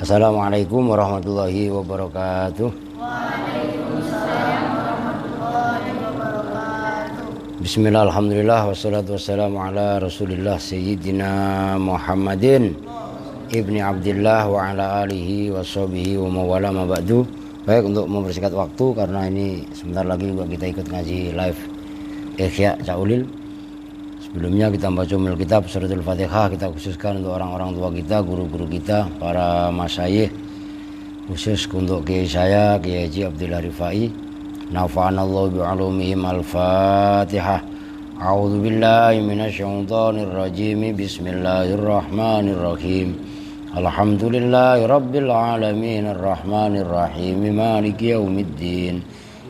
Assalamualaikum warahmatullahi wabarakatuh. Waalaikumsalam warahmatullahi wabarakatuh. Bismillah, alhamdulillah, wassalatu wassalamu ala rasulillah Sayyidina Muhammadin Ibni Abdillah wa ala alihi wa sahbihi wa mawala ma ba'du. Baik, untuk mempersingkat waktu karena ini sebentar lagi juga kita ikut ngaji live Ikhya Caulil. Sebelumnya kita baca umul kitab suratul Fatihah, kita khususkan untuk orang-orang tua kita, guru-guru kita, para masyayikh, khusus untuk kiai saya, Kiai Haji Abdullah Rifai. Nafa'anallahu bi'alumihim. Al-Fatihah. A'udzu billahi minasyaitonir rajim. Bismillahirrahmanirrahim. Alhamdulillahi rabbil alamin arrahmanir rahim maliki yaumiddin.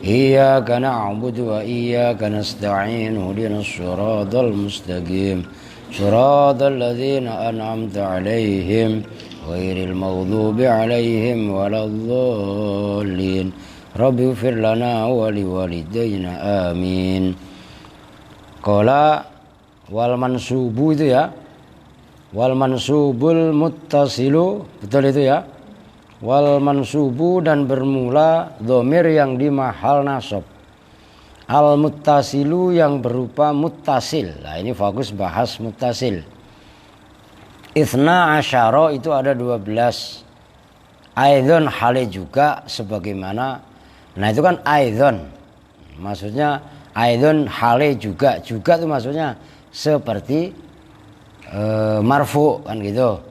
Iyyaka na'budu wa iyyaka nasta'in ihdinas siratal mustaqim siratal ladzina an'amta 'alaihim ghairil maghdubi 'alaihim waladdallin. Rabbighfir lana wa liwalidayna amin. Qala wal mansubu itu ya. Wal mansubul muttasilu, betul itu ya. Wal mansubu dan bermula dhamir yang di mahal nasab. Al muttasilu yang berupa muttasil. Nah, ini fokus bahas muttasil. Itsna asyara itu ada 12. Aidzon hale juga sebagaimana. Nah, itu kan aidzon. Maksudnya aidzon hale juga. Juga itu maksudnya seperti marfu kan gitu.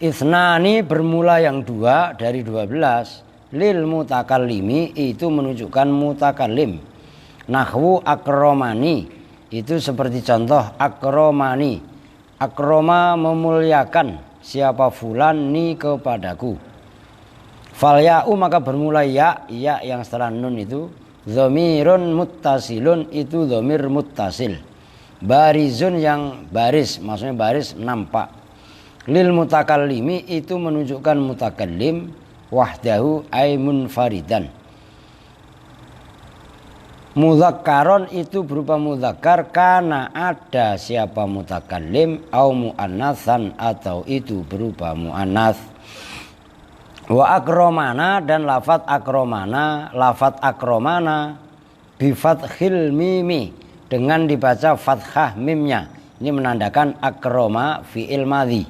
Itsnani bermula yang 2 dari 12. Lil mutakallimi itu menunjukkan mutakallim. Nahwu akromani itu seperti contoh akromani. Akroma memuliakan siapa fulan ni kepadaku. Fal ya'u maka bermula ya yang setelah nun itu. Dhamirun muttasilun itu dhamir muttasil. Barizun yang baris, maksudnya baris nampak. Lil mutakallimi itu menunjukkan mutakallim. Wahdahu ay munfaridan. Mudzakkaron itu berupa mudzakkar karena ada siapa mutakallim, au muannatsan atau itu berupa muannats. Wa akromana dan lafat akromana bi fathil mimi dengan dibaca fathah mimnya. Ini menandakan akroma fi'il madhi.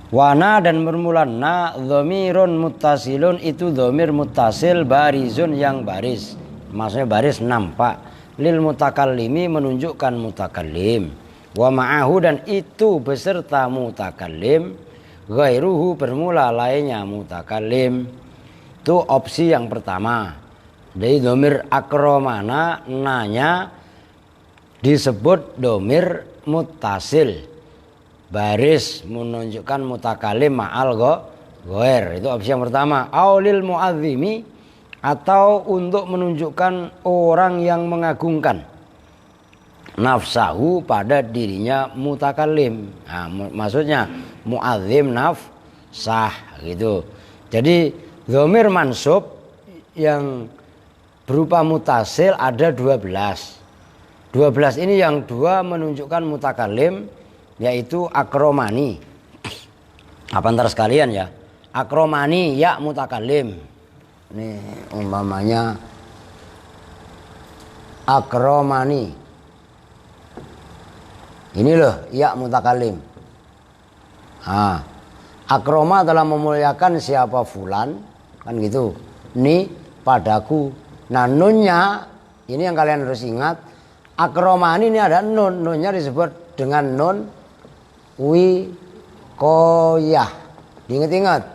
Wana dan bermula na dhamirun muttasilun itu dhamir muttasil barizun yang baris. Maksudnya baris nampak. Lil mutakallimi menunjukkan mutakallim. Wa ma'ahu dan itu beserta mutakallim. Ghairuhu bermula lainnya mutakallim. Itu opsi yang pertama. Dari dhamir akromana nanya disebut dhamir muttasil. Baris menunjukkan mutakalim ma'al ghair. Itu opsi yang pertama. Aulil mu'adzimi atau untuk menunjukkan orang yang mengagungkan nafsahu pada dirinya mutakalim. Nah, maksudnya mu'adzim nafsah gitu. Jadi dhamir mansub yang berupa mutasil ada 12. 12 ini yang 2 menunjukkan mutakalim, yaitu akromani. Apa ntar sekalian ya? Akromani ya mutakallim. Ini umpamanya akromani. Ini loh ya mutakallim. Akroma telah memuliakan siapa fulan, kan gitu. Ni padaku. Nah, nunnya ini yang kalian harus ingat. Akromani ini ada nun. Nunnya disebut dengan nun wikoyah. Diingat-ingat.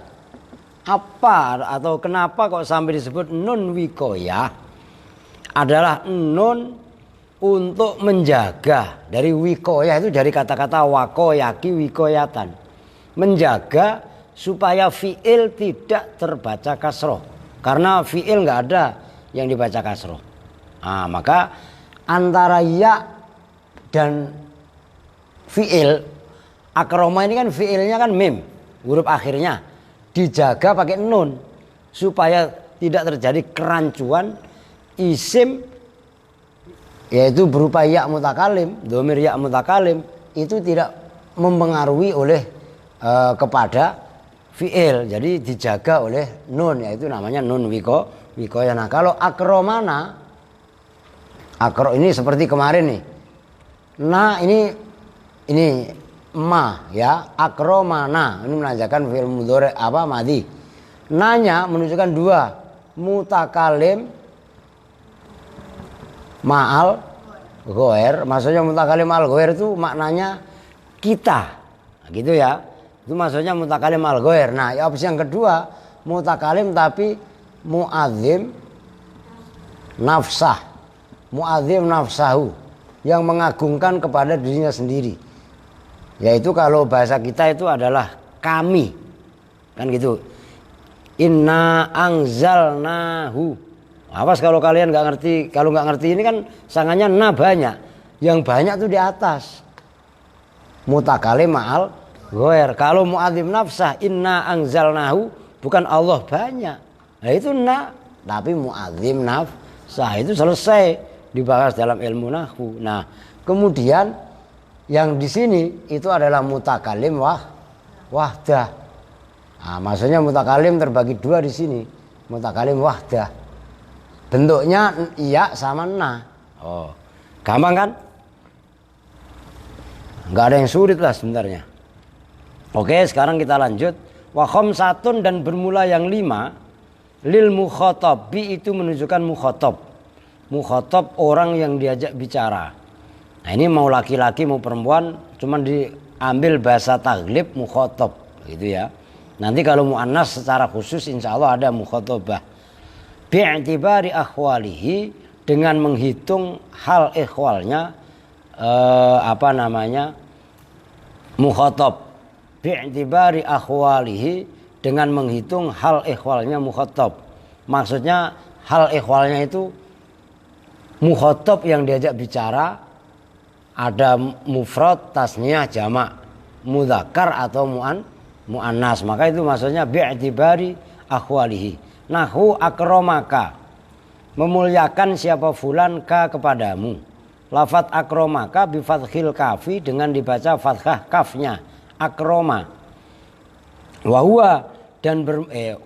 Apa atau kenapa kok sampai disebut nun wikoyah? Adalah nun untuk menjaga. Dari wikoyah itu dari kata-kata wakoyaki wikoyatan. Menjaga supaya fi'il tidak terbaca kasroh. Karena fi'il nggak ada yang dibaca kasroh. Nah, maka antara ya dan fi'il, akroma ini kan fi'ilnya kan mim, huruf akhirnya dijaga pakai nun supaya tidak terjadi kerancuan isim, yaitu berupa ya mutakalim, dhamir ya mutakalim itu tidak mempengaruhi oleh kepada fi'il, jadi dijaga oleh nun, yaitu namanya nun wikoyah. Nah kalau akromana, ini seperti kemarin nih, nah ini ma ya, akromana ini menandakan fi'il mudhari madhi. Nanya menunjukkan dua, mutakalim ma'al ghair. Maksudnya mutakalim ma'al ghair itu maknanya kita, nah, gitu ya. Itu maksudnya mutakalim al ghair. Nah, opsi yang kedua mutakalim tapi muadzim nafsah. Muadzim nafsahu, yang mengagungkan kepada dirinya sendiri. Yaitu kalau bahasa kita itu adalah kami. Kan gitu. Inna anzalnahu. Awas kalau kalian nggak ngerti, kalau nggak ngerti ini kan sangannya na banyak. Yang banyak tuh di atas. Mutakalim ma'al ghair. Kalau muadzim nafsah inna anzalnahu, bukan Allah banyak. Nah itu na, tapi muadzim nafsah itu selesai dibahas dalam ilmu nahwu. Nah, kemudian yang di sini itu adalah mutakalim wahdah. Nah, maksudnya mutakalim terbagi dua di sini. Mutakalim wahdah. Bentuknya iya sama na. Oh, gampang kan? Nggak ada yang sulit lah sebenarnya. Oke, sekarang kita lanjut. Wa khamsatun, dan bermula yang 5. Lil mukhattabi, itu menunjukkan mukhatab. Mukhatab orang yang diajak bicara. Nah ini mau laki-laki mau perempuan, cuman diambil bahasa taglib mukhatab gitu ya. Nanti kalau muannas secara khusus insya Allah ada mukhatabah. Bi'tibari akhwalihi, dengan menghitung hal ikhwalnya, mukhatab. Bi'tibari akhwalihi, dengan menghitung hal ikhwalnya mukhatab. Maksudnya hal ikhwalnya itu mukhatab yang diajak bicara, ada mufrad, tasniyah, jamak, mudzakkar atau muannas. Maka itu maksudnya bi'tibari akhwalihi. Nahu akromaka, memuliakan siapa fulan ka kepadamu. Lafat akromaka bi fathil kafi, dengan dibaca fathah kafnya, akroma. Wahwa, dan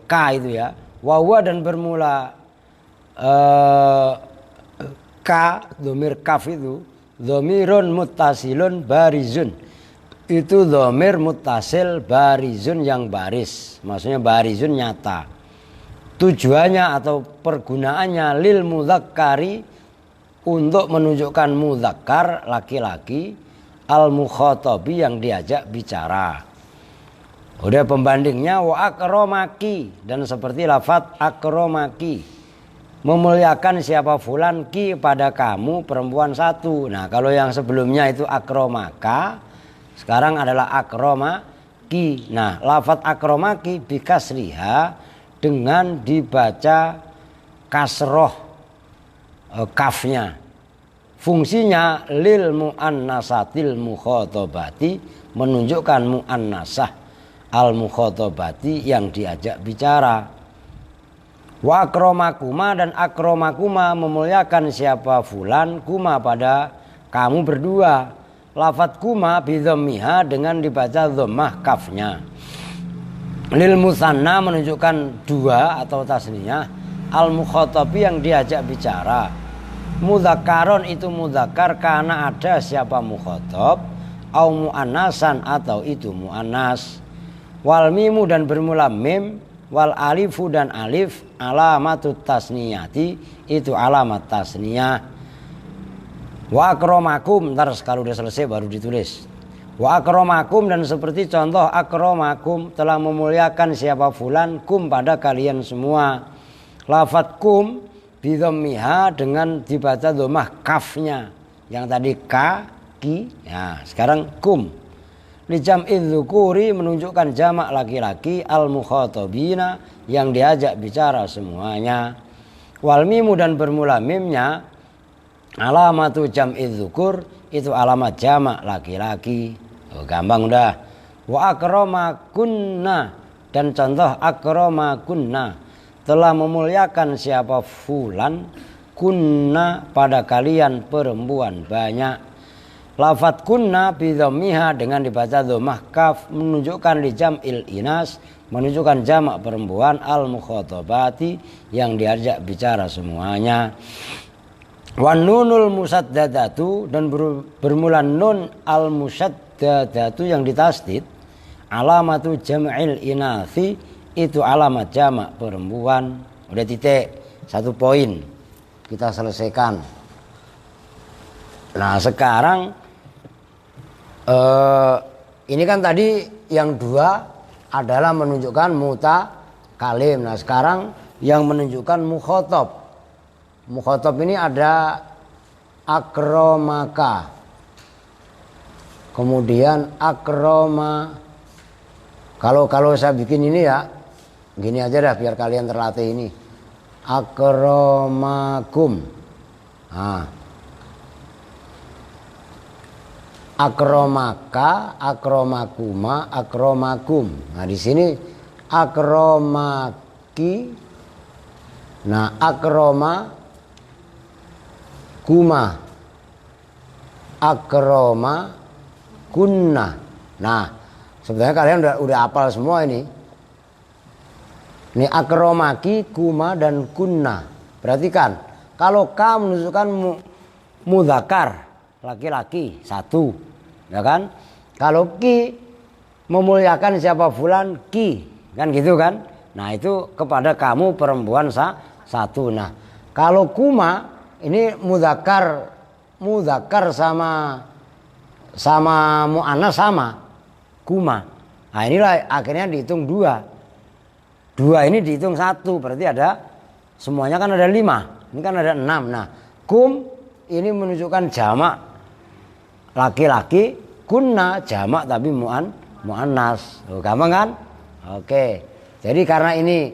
ka itu ya, wahwa, dan bermula ka, dhamir kaf itu dhamirun muttasilun barizun. Itu dhamir muttasil barizun, yang baris, maksudnya barizun nyata. Tujuannya atau pergunaannya lil mudzakkari, untuk menunjukkan mudzakkar laki-laki, al mukhatabi, yang diajak bicara. Udah pembandingnya wa akromaki, dan seperti lafaz akromaki, memuliakan siapa fulan ki, pada kamu perempuan satu. Nah kalau yang sebelumnya itu akromaka, sekarang adalah akromaki. Nah lafaz akromaki bikasriha, dengan dibaca kasroh kafnya. Fungsinya lil muannasatil mukhatabati, menunjukkan muannasah al mukhatabati, yang diajak bicara. Wa akromakuma, dan akromakuma memuliakan siapa fulan kuma, pada kamu berdua. Lafat kuma bidhammiha, dengan dibaca dhammah kafnya. Lil musanna, menunjukkan dua atau tasniyah, al mukhatabi, yang diajak bicara. Mudzakkaron, itu mudzakkar, karena ada siapa mukhatab, au muannasan, atau itu muannas. Wal mimu, dan bermula mim, wal alifu, dan alif, alamatut tasniyati, itu alamat tasniyah. Wa akromakum, ntar kalau udah selesai baru ditulis. Wa akromakum, dan seperti contoh akromakum, telah memuliakan siapa fulan kum, pada kalian semua. Lafat kum bidhammiha, dengan dibaca dhammah kafnya, yang tadi ka, ki, ya sekarang kum. Li jam'i dzukuri, menunjukkan jamak laki-laki, al mukhatabina, yang diajak bicara semuanya. Wal mimu, dan bermula mimnya, alamatu jam'i dzukur, itu alamat jamak laki-laki. Oh, gampang udah. Wa akramakunna, dan contoh akramakunna, telah memuliakan siapa fulan kunna, pada kalian perempuan banyak. Lafat kunna bidhammiha dengan dibaca dhammah kaf menunjukkan li jam'il inas, menunjukkan jamak perempuan al mukhatabati yang diajak bicara semuanya. Wan nunul musaddadatu dan bermula nun al musaddadatu yang ditasdid, alamatu jam'il inasi itu alamat jamak perempuan. Udah titik, 1 poin kita selesaikan. Nah sekarang ini kan tadi yang 2 adalah menunjukkan mutakalim. Nah sekarang yang menunjukkan mukhatab. Mukhatab ini ada akramaka, kemudian akrama. Kalau saya bikin ini ya gini aja dah biar kalian terlatih ini. Akramakum. Nah, akramaka, akramakuma, akramakum. Nah di sini akramaki. Nah akrama kuma, akroma kunna. Nah sebenarnya kalian udah hafal semua ini. Ini akromaki, kuma dan kunna. Perhatikan, kalau ka menunjukkan mudzakkar, laki-laki 1, ya kan? Kalau ki memuliakan siapa fulan, ki, kan gitu kan? Nah itu kepada kamu perempuan 1. Nah kalau kuma ini mudzakkar sama muannas sama kuma. Nah inilah akhirnya dihitung 2 ini dihitung 1, berarti ada semuanya kan ada 5, ini kan ada 6. Nah kum ini menunjukkan jamak laki-laki, kunna jamak tapi muannas. Gampang kan? Oke. Jadi karena ini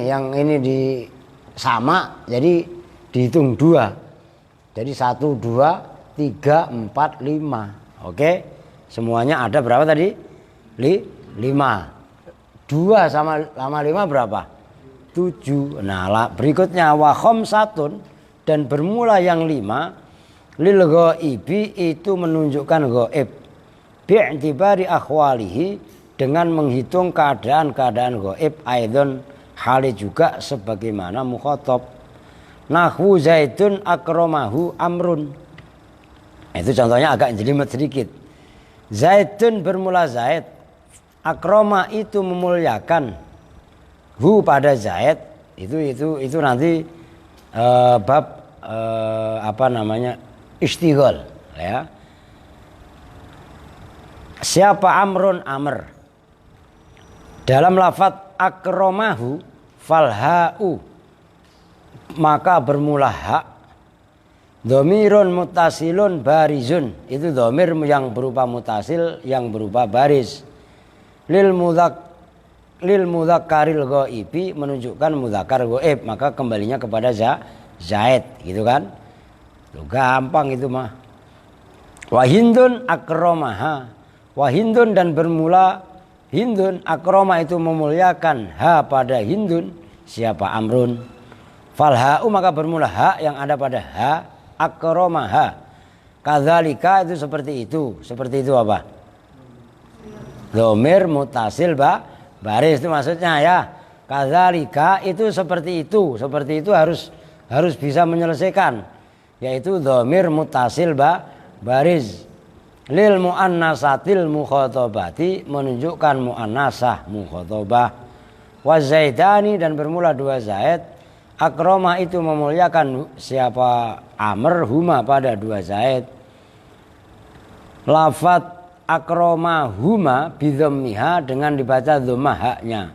yang ini di sama, jadi dihitung 2. Jadi 1, 2, 3, 4, 5. Oke. Semuanya ada berapa tadi? 5. 2 sama 5 berapa? 7. Nah berikutnya wa khamsatun dan bermula yang 5 lil ghaibi itu menunjukkan ghaib bi'tibari akhwalihi dengan menghitung keadaan-keadaan ghaib aidon hali juga sebagaimana mukhatab. Nahwu zaidun akramahu amrun. Itu contohnya agak jelimet sedikit. Zaidun bermula zaid, akrama itu memuliakan, hu pada zaid itu nanti bab istighol ya. Siapa amrun amr. Dalam lafadz akramahu falha'u maka bermula hak. Dhamirun mutasilun barizun itu dhamir yang berupa mutasil yang berupa baris. Lil mudzakkaril ghaibi menunjukkan mudzakkar ghaib, maka kembalinya kepada zaid gitu kan. Tuh, gampang itu mah. Wa hindun akramaha. Wa hindun dan bermula hindun, akrama itu memuliakan ha pada hindun siapa amrun. Falha'u maka bermula ha yang ada pada ha, akramaha. Kadzalika itu seperti itu. Seperti itu apa? Dhamir mutasil baris itu maksudnya ya. Kadzalika itu seperti itu. Seperti itu harus bisa menyelesaikan. Yaitu dhamir mutasil baris. Lil muannasatil mukhatabati menunjukkan muannasah mukhatabah. Wa zaidani dan bermula 2 zaid. Akrama itu memuliakan siapa amr huma pada 2 zaid. Lafat akrama huma bidhammiha dengan dibaca dhammah haknya.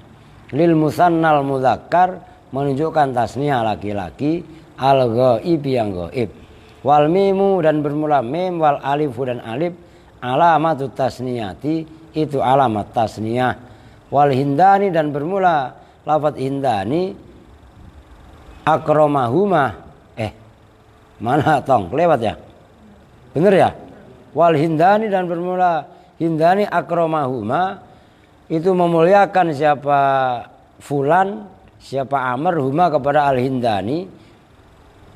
Lil musannal mudzakkar menunjukkan tasniyah laki-laki, al ghaib yang ghaib. Wal mimu dan bermula mim, wal alifu dan alif alamatut tasniyati itu alamat tasniyah. Wal hindani dan bermula lafaz hindani akramahuma mana tong lewat ya bener ya. Wal hindani dan bermula hindani akramahuma itu memuliakan siapa fulan siapa amr huma kepada al hindani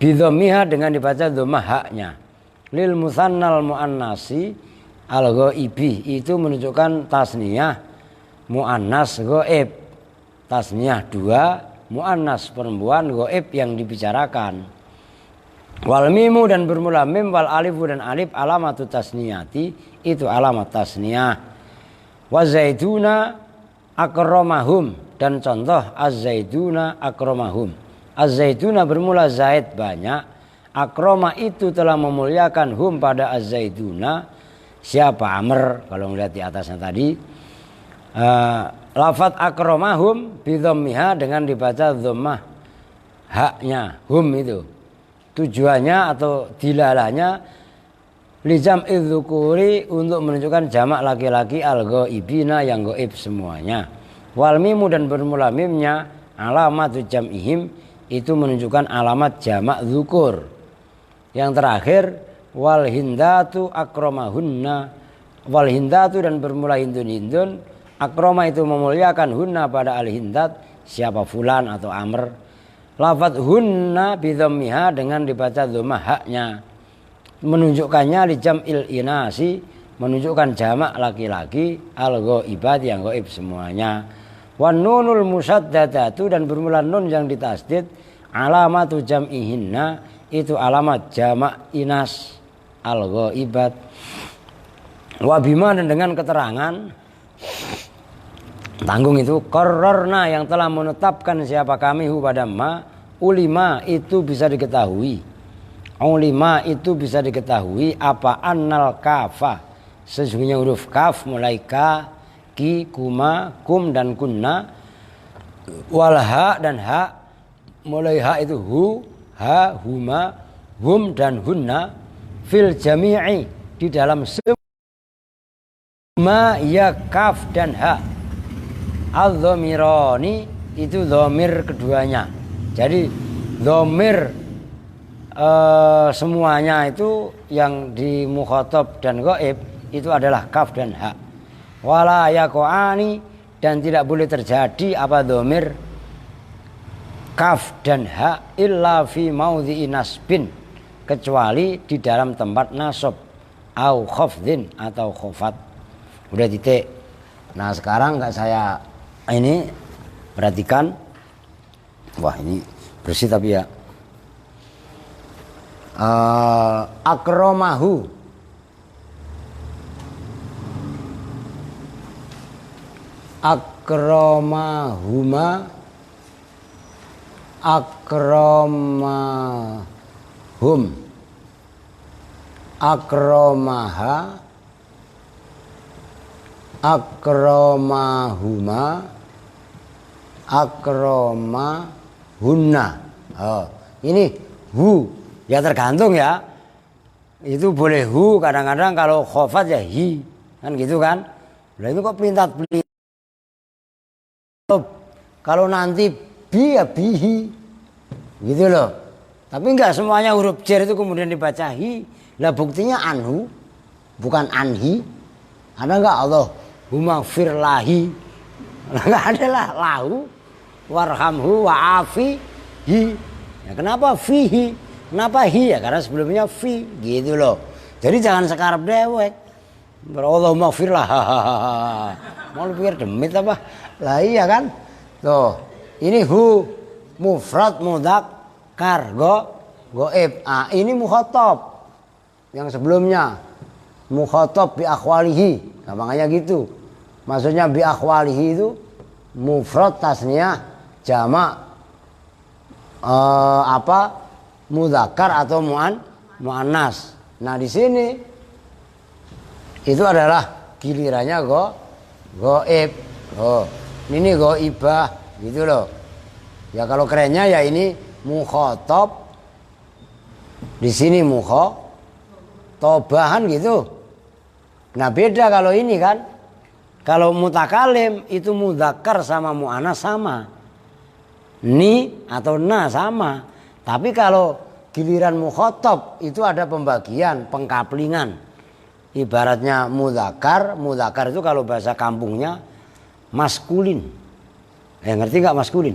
bidhammiha dengan dibaca dhammah haknya. lil musannal muannasi al ghaibi itu menunjukkan tasniyah muannas ghaib. Tasniyah 2, muannas perempuan, ghaib yang dibicarakan. Wal mimu dan bermula mim, wal alifu dan alif alamatu tasniyati itu alamat tasniyah. Wa zaiduna akramahum dan contoh az-zaiduna akramahum. Az-zaiduna bermula zaid banyak, akrama itu telah memuliakan hum pada az-zaiduna. Siapa? Amr kalau melihat di atasnya tadi. Lafat akramahum bidhammiha dengan dibaca dhammah haknya hum itu. Tujuannya atau dilalahnya lijam idzukuri untuk menunjukkan jamak laki-laki al-ghaibina yang gaib semuanya. Wal mimu dan bermula mimnya alamat jam'ihim itu menunjukkan alamat jamak dzukur. Yang terakhir wal hindatu akramahunna, wal hindatu dan bermula hindun akrama itu memuliakan hunna pada al hindat siapa fulan atau amr. Lafaz hunna bidhammiha dengan dibaca dhammah haknya menunjukkannya li jam'il inasi menunjukkan jamak laki-laki al ghaibat yang gaib semuanya. Wan nunul musaddadatu dan bermula nun yang ditasdid alamatu jam'ihinna itu alamat jamak inas al ghaibat. Wa bima dan dengan keterangan tanggung itu qarrarna yang telah menetapkan siapa kami hu pada ma ulima itu bisa diketahui. Ulima itu bisa diketahui apa annal kafa sesungguhnya huruf kaf mulai ka ki kuma kum dan kunna wal ha dan ha mulai ha itu hu ha huma hum dan hunna fil jami'i di dalam semua ya kaf dan ha. Al-dhamirani itu dhamir keduanya. Jadi dhamir semuanya itu yang di mukhatab dan ghaib itu adalah kaf dan ha. Wala yaqani dan tidak boleh terjadi apa dhamir kaf dan ha illa fi maudhi'i nasbin kecuali di dalam tempat nasab au khafdin atau khafat. Udah titik. Nah, sekarang enggak saya ini perhatikan. Wah, ini bersih tapi ya. Akramahu akramahuma akramahum akramaha akramahuma akramahunna. Ini hu ya tergantung ya. Itu boleh hu, kadang-kadang kalau khofat ya hi. Kan gitu kan. Nah itu kok pelintat-pelintat. Kalau nanti bi ya bihi. Gitu loh. Tapi enggak semuanya huruf jar itu kemudian dibaca hi. Lah buktinya anhu bukan anhi. Ada enggak Allah humaghfir lahi? Enggak ada lah lahu warhamhu wa'afihi. Ya, kenapa fihi? Kenapa hi ya? Karena sebelumnya fi gitu loh. Jadi jangan sekarang dewek. Allahumma gfir lah. Mau lu pikir demit apa? Lah iya kan? Tuh, ini hu mufrad mudzakkar ghaib. Ini mukhatab. Yang sebelumnya mukhatab bi akhwalihi. Nah, makanya gitu. Maksudnya bi akhwalihi itu mufrad tasniyah jamak mudzakkar atau muannas. Nah, di sini itu adalah gilirannya ghaib. Ini ghaibah gitu loh. Ya kalau kerennya ya ini mukhatab. Di sini mukhatabahan gitu. Nah, beda kalau ini kan. Kalau mutakalim itu mudzakkar sama muannas sama. Ni atau na sama. Tapi kalau giliran mukhatab itu ada pembagian, pengkaplingan. Ibaratnya mudzakkar itu kalau bahasa kampungnya maskulin. Ngerti nggak maskulin?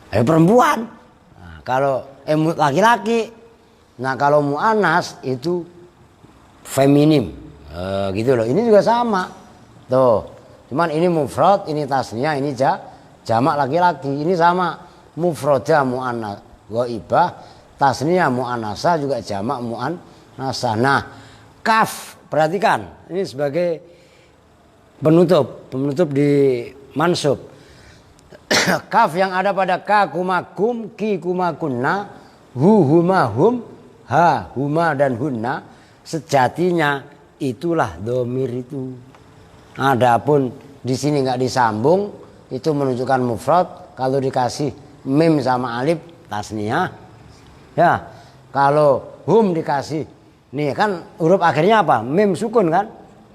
Perempuan. Nah, kalau laki-laki Nah kalau mu'annas itu feminim, gitu loh. Ini juga sama, tuh. Cuman ini mufrad, ini tasniyah, ini jamak laki-laki. Ini sama, mufroda mu'annas ghaibah, tasniyah mu'annasah juga jamak mu'annasah. Nah kaf, perhatikan, ini sebagai penutup di mansub. Kaf yang ada pada ka kumakum, ki kumakunna, hu huma hum, ha huma dan hunna, sejatinya itulah domir itu. Adapun di sini nggak disambung, itu menunjukkan mufrad. Kalau dikasih mim sama alif tasniyah, ya. Kalau hum dikasih, nih kan huruf akhirnya apa? Mim sukun kan?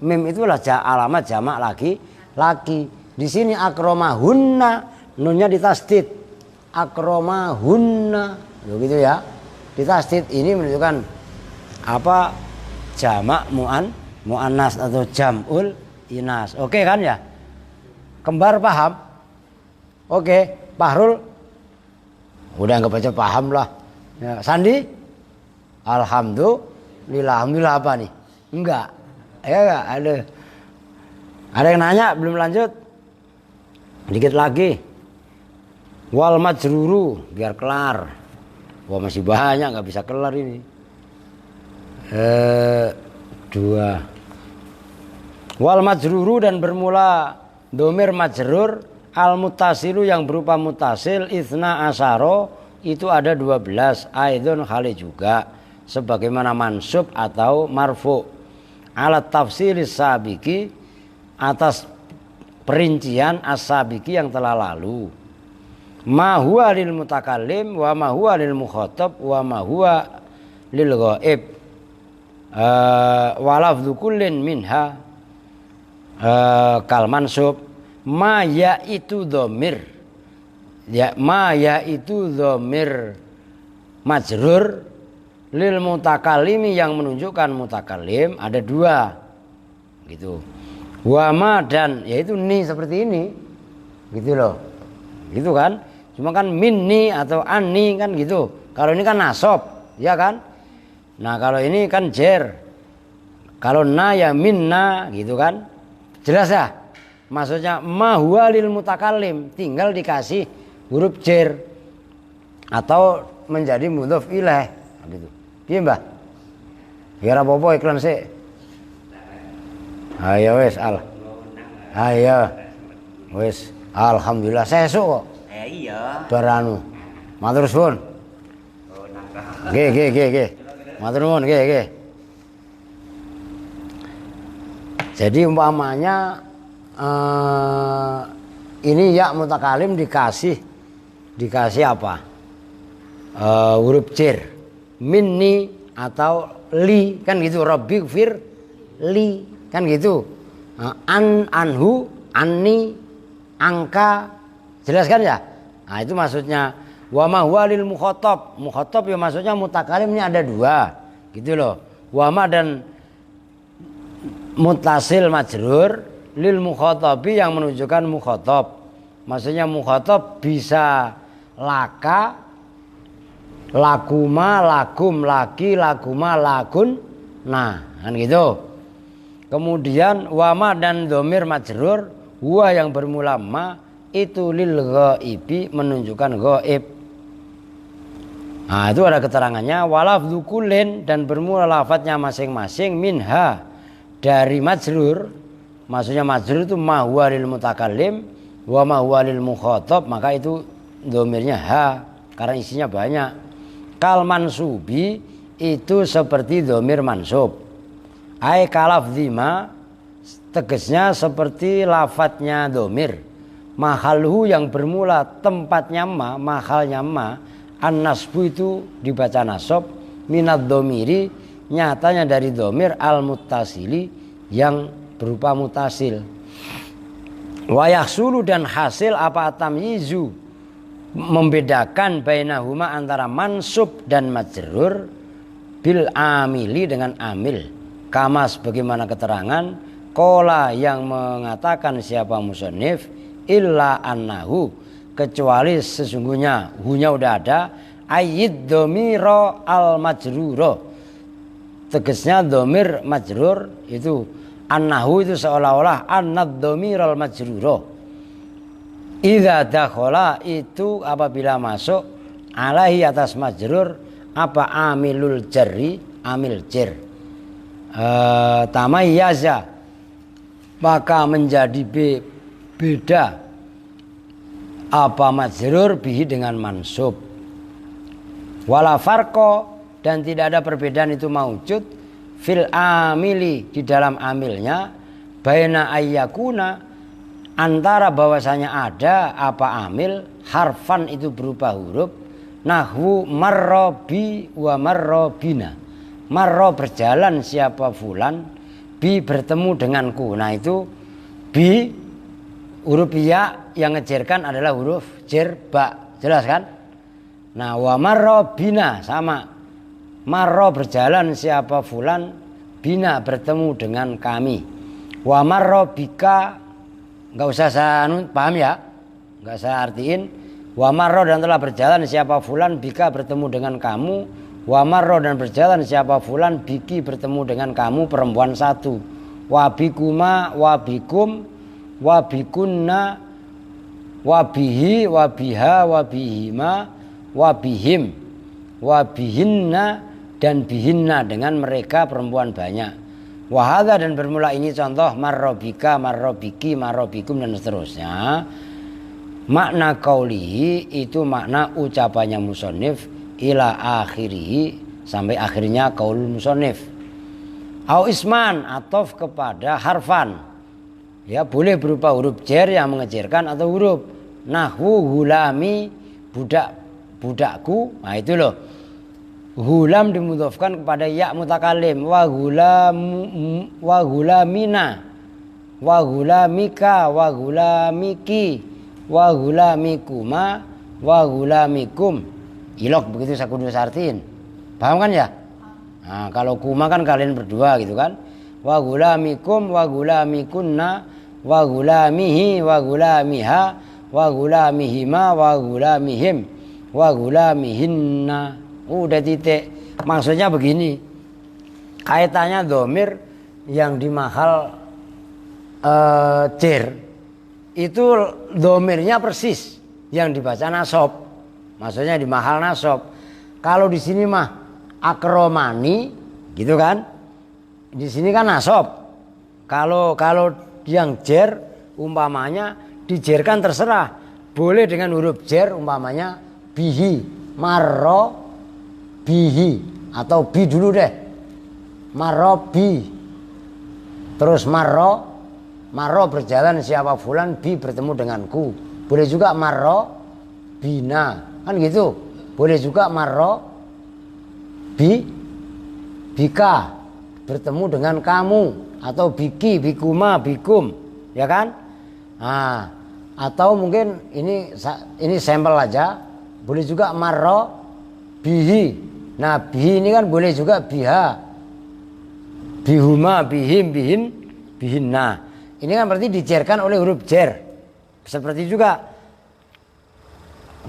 Mim itulah alamat jamak laki. Di sini akromahunna, nunnya ditasdid. Akromahunna, begitu ya. Ditasdid ini menunjukkan apa? Jamak muannas atau jamul inas. Oke kan ya? Kembar paham? Oke, Fahrul udah nggak baca paham lah. Ya, Sandi? Alhamdulillah apa nih? Enggak. Ya enggak ada yang nanya belum lanjut? Dikit lagi. Wal majruru biar kelar. Wah masih banyak nggak bisa kelar ini. 2. Wal majruru dan bermula domir majrur al mutasilu yang berupa mutasil itsna asyara itu ada 12. Aidon khali juga sebagaimana mansub atau marfu. Alat tafsiris sabiki atas perincian as-sabiki yang telah lalu. Ma huwa lil mutakallim wa ma huwa lil mukhatab wa ma huwa lil ghaib. Wa lafdzu kullin minha kal mansub ma yaitu dhamir. Ya ma yaitu dhamir majrur lil mutakallimi yang menunjukkan mutakallim ada 2 gitu. Wa ma dan yaitu ni seperti ini gitu loh, gitu kan. Cuma kan minni atau anni kan gitu. Kalau ini kan nasab ya kan. Nah kalau ini kan jer. Kalau na ya minna gitu kan. Jelas ya. Maksudnya ma huwa lil mutakallim, tinggal dikasih huruf jer atau menjadi mudhof ilaih gitu. Piye Mbah? Biar apa-apa iklan sik. Ayo wis ayo wis alhamdulillah sesuk kok. Iya. Baranu. Matur suwun. Nggih. Matur nuwun nggih. Jadi umpamanya ini ya mutakalim dikasih apa? Huruf jer. Minni atau li kan gitu. Rabbi fir li kan gitu. Anhu, anni, angka, jelas kan ya? Nah itu maksudnya wa ma huwa lil mukhatab. Mukhatab ya maksudnya mutakalim ini ada 2 gitu loh. Wa ma dan mutasil majrur lil mukhatabi yang menunjukkan mukhatab. Maksudnya mukhatab bisa laka, lakuma, lakum, laki, lakuma, lakun. Nah kan gitu. Kemudian wama dan domir majrur huwa yang bermula ma itu lil ghaibi menunjukkan ghaib. Nah itu ada keterangannya walafdzu kullin dan bermula lafadznya masing-masing minha dari majrur. Maksudnya majrur itu ma huwa lil mutakallim wa ma huwa lil mukhatab, maka itu domirnya ha karena isinya banyak. Kal mansubi itu seperti domir mansub. Ai kalafdzi ma tegasnya seperti lafadznya domir. Mahalhu yang bermula tempatnya ma, mahalnya ma, an-nasbu itu dibaca nasab, minad domiri nyatanya dari domir al-muttasili yang berupa mutasil. Wa yahsulu dan hasil apa tamyizu membedakan bainahuma antara mansub dan majrur bil amili dengan amil. Kama sebagaimana keterangan qala yang mengatakan siapa musannif illa annahu kecuali sesungguhnya hunya udah ada Ayyid dhamira al majrura. Tegasnya dhamir majrur itu annahu itu seolah-olah annad dhamiral majrura. Idza dakhala itu apabila masuk alaihi atas majrur apa amilul jarri amil jar. Tamayyaza maka menjadi beda apa majrur bihi dengan mansub. Wala farqa dan tidak ada perbedaan itu maujud fil amili di dalam amilnya baina ayyakuna antara bahwasanya ada apa amil harfan itu berupa huruf nahwu marra bi wa marra bina. Marra berjalan siapa fulan, bi bertemu denganku. Nah itu bi huruf ya yang ngejerkan adalah huruf jer ba. Jelas kan? Nah wa marra bina sama. Marra berjalan siapa fulan, bina bertemu dengan kami. Wa marra bika enggak usah saya paham ya? Enggak saya artiin. Wa marra dan telah berjalan siapa fulan bika bertemu dengan kamu. Wa marra dan berjalan siapa fulan biki bertemu dengan kamu perempuan satu. Wa bikuma wa bikum wa bikunna wa bihi wa biha wa bihima wa bihim wa bihinna dan bihinna dengan mereka perempuan banyak. Wahada dan bermula ini contoh marrobika, marrobiki, marrobikum dan seterusnya. Makna qaulihi itu makna ucapannya musonif ila akhirihi sampai akhirnya qaulul musonif. Au isman atof kepada harfan. Ya boleh berupa huruf jar yang mengejarkan atau huruf nahwu gulami budakku. Nah itu loh. Gulam dimudhofkan kepada ya mutakalim wa gulamina wa gulamika wa gulamiki wa gulamikuma wa gulamikum. Ilok begitu saya kudu artiin. Paham kan ya? Nah, kalau kuma kan kalian berdua gitu kan. Wa gulamikum wa gulamikunna wa gulamihi wa gulamiha wa gulamihima wa gulamihim wa gulamihinna. Udah titik. Maksudnya begini. Kaitannya domir yang di mahal jar itu domirnya persis yang dibaca nasob. Maksudnya di mahal nasob. Kalau di sini mah akromani gitu kan. Di sini kan nasob. Kalau yang jar umpamanya dijerkan terserah. Boleh dengan huruf jar umpamanya bihi, marro bihi atau bi dulu deh. Marro bi. Terus marro berjalan siapa fulan bi bertemu denganku. Boleh juga marro bina. Kan gitu. Boleh juga marro bika bertemu dengan kamu atau biki, bikuma, bikum, ya kan? Nah, atau mungkin ini sampel aja. Boleh juga marro bihi. Nah, bihi ini kan boleh juga biha. Bihuma, bihim, bihin, bihinna. Ini kan berarti dijerkan oleh huruf jer. Seperti juga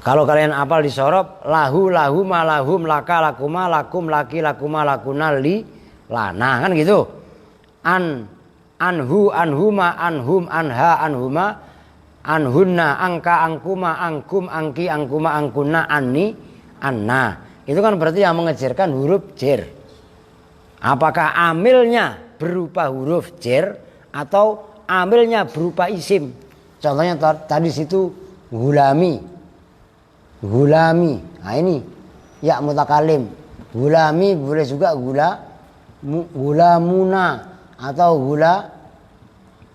kalau kalian apal di sorob lahu lahuma lahum laka lakuma lakum laki lakuma lakuna li lana kan gitu. Anhu anhuma anhum anha anhuma anhunna angka angkuma angkum angki angkuma angkuna anni anna. Itu kan berarti yang mengejarkan huruf jer. Apakah amilnya berupa huruf jer atau amilnya berupa isim? Contohnya tadi situ gulami. Nah ini ya mutakalim. Gulami boleh juga gulamuna atau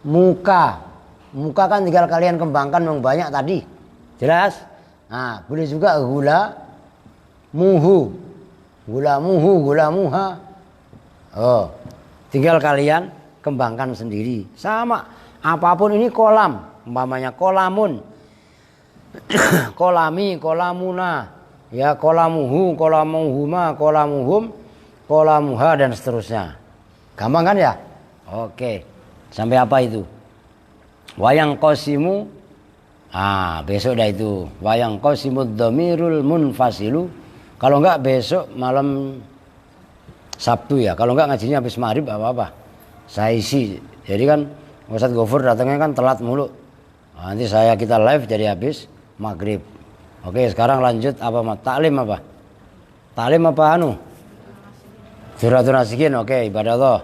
muka. Muka kan tinggal kalian kembangkan yang banyak tadi. Jelas? Nah, boleh juga gulamuhu, gulamuha. Oh, tinggal kalian kembangkan sendiri. Sama, apapun ini kolam, umpamanya kolamun, kolami, kolamuna, ya kolamuhu, kolamuhuma, kolamuhum, kolamuha dan seterusnya. Gampang kan ya? Oke. Sampai apa itu? Wayang qasimu. Besok dah itu. Wayang qasimud dhamirul munfasilu Kalau enggak besok malam Sabtu ya. Kalau enggak ngajinya habis maghrib apa-apa. Saya isi. Jadi kan Ustadz Gofur datangnya kan telat mulu. Nah, nanti kita live jadi habis maghrib. Oke, sekarang lanjut apa taklim apa? Taklim apa anu? Suratul Nasikin. Oke, ibadah Allah.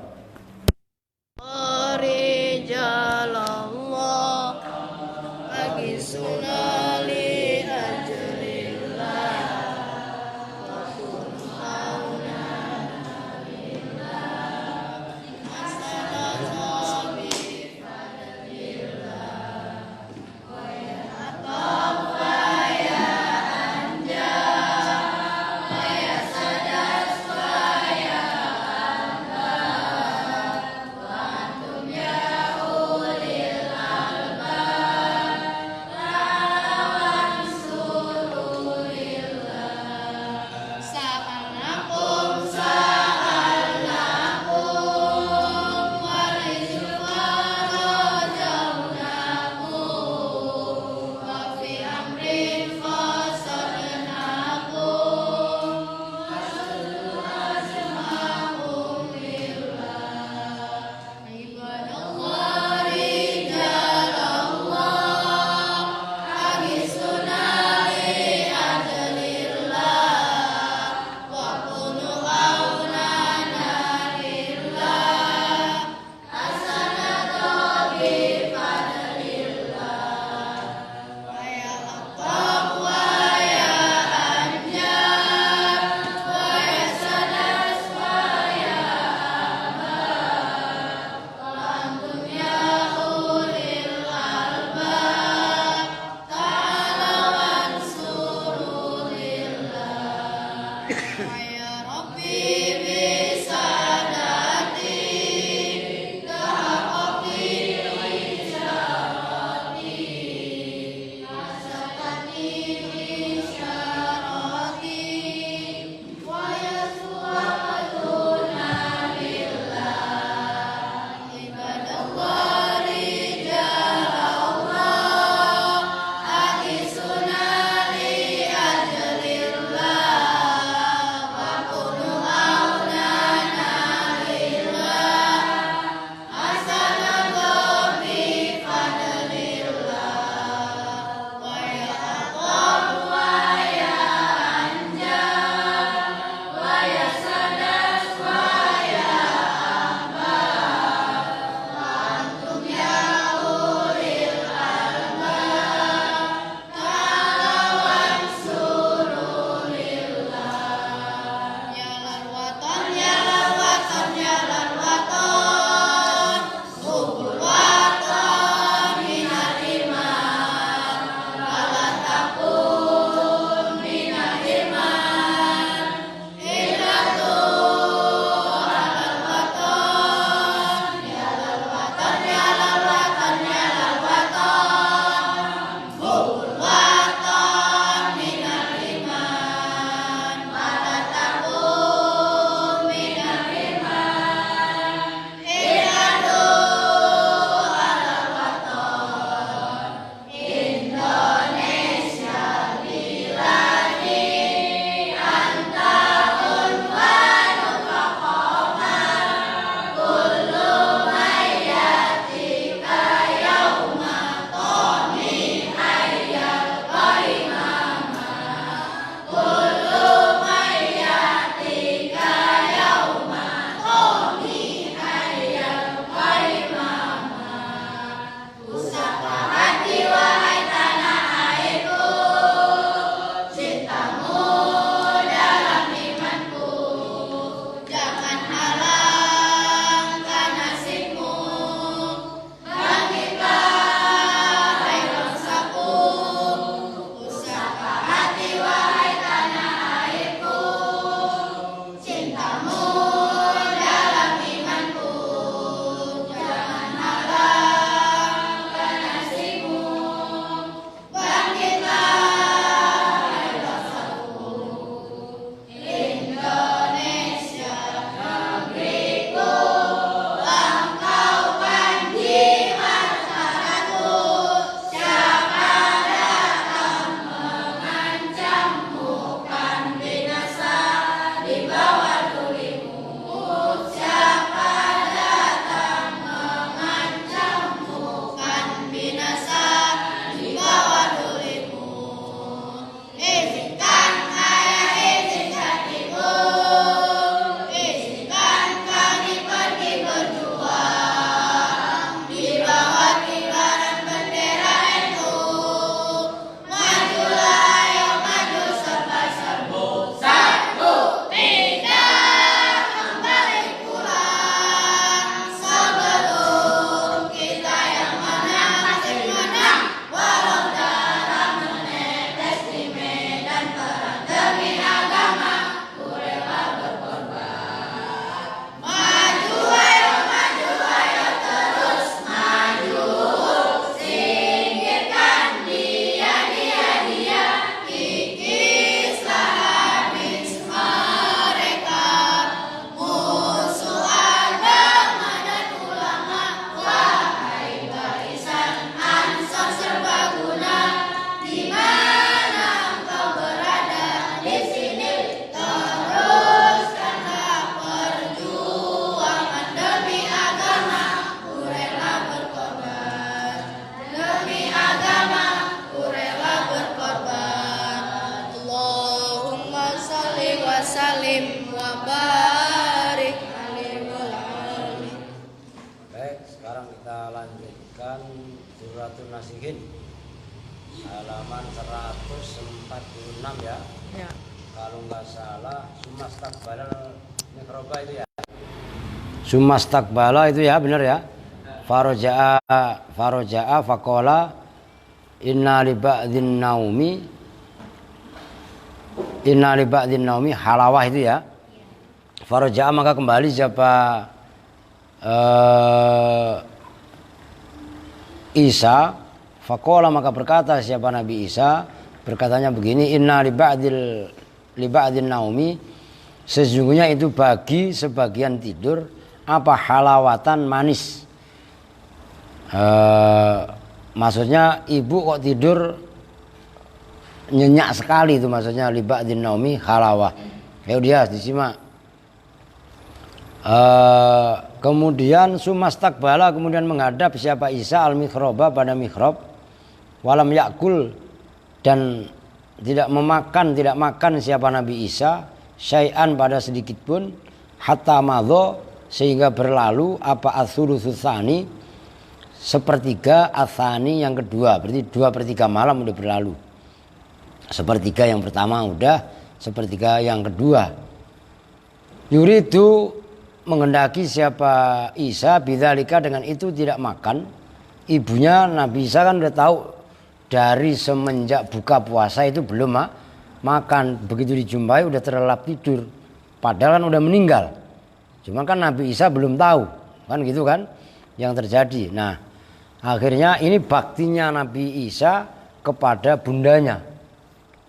Suratun Nasihin halaman 146 ya. Ya. Kalau nggak salah Sumastakbalal Mikroba itu ya. Sumastakbala itu ya, benar ya. Faroja'a faqala inna li ba'dhin naumi halawah itu ya. Faroja'a maka kembali siapa Isa, faqala maka berkata siapa Nabi Isa, berkatanya begini, inna li ba'dhin naumi, sesungguhnya itu bagi sebagian tidur apa halawatan manis. Maksudnya ibu kok tidur nyenyak sekali itu, maksudnya li ba'dhin naumi halawah. Ayo dia disimak. Kemudian sumastakbala, kemudian menghadap siapa Isa al-mikhroba pada mikhrob, walam yakul, dan tidak makan siapa Nabi Isa syai'an pada sedikit pun, hatta madho, sehingga berlalu apa as-sulutsani, sepertiga atsani yang kedua, berarti 2/3 malam udah berlalu. Sepertiga yang pertama udah, sepertiga yang kedua. Yuridu, menghendaki siapa Isa bidzalika, dengan itu tidak makan. Ibunya Nabi Isa kan udah tahu dari semenjak buka puasa itu belum makan. Begitu dijumpai udah terlelap tidur, padahal kan udah meninggal. Cuma kan Nabi Isa belum tahu, kan gitu kan yang terjadi. Nah, akhirnya ini baktinya Nabi Isa kepada bundanya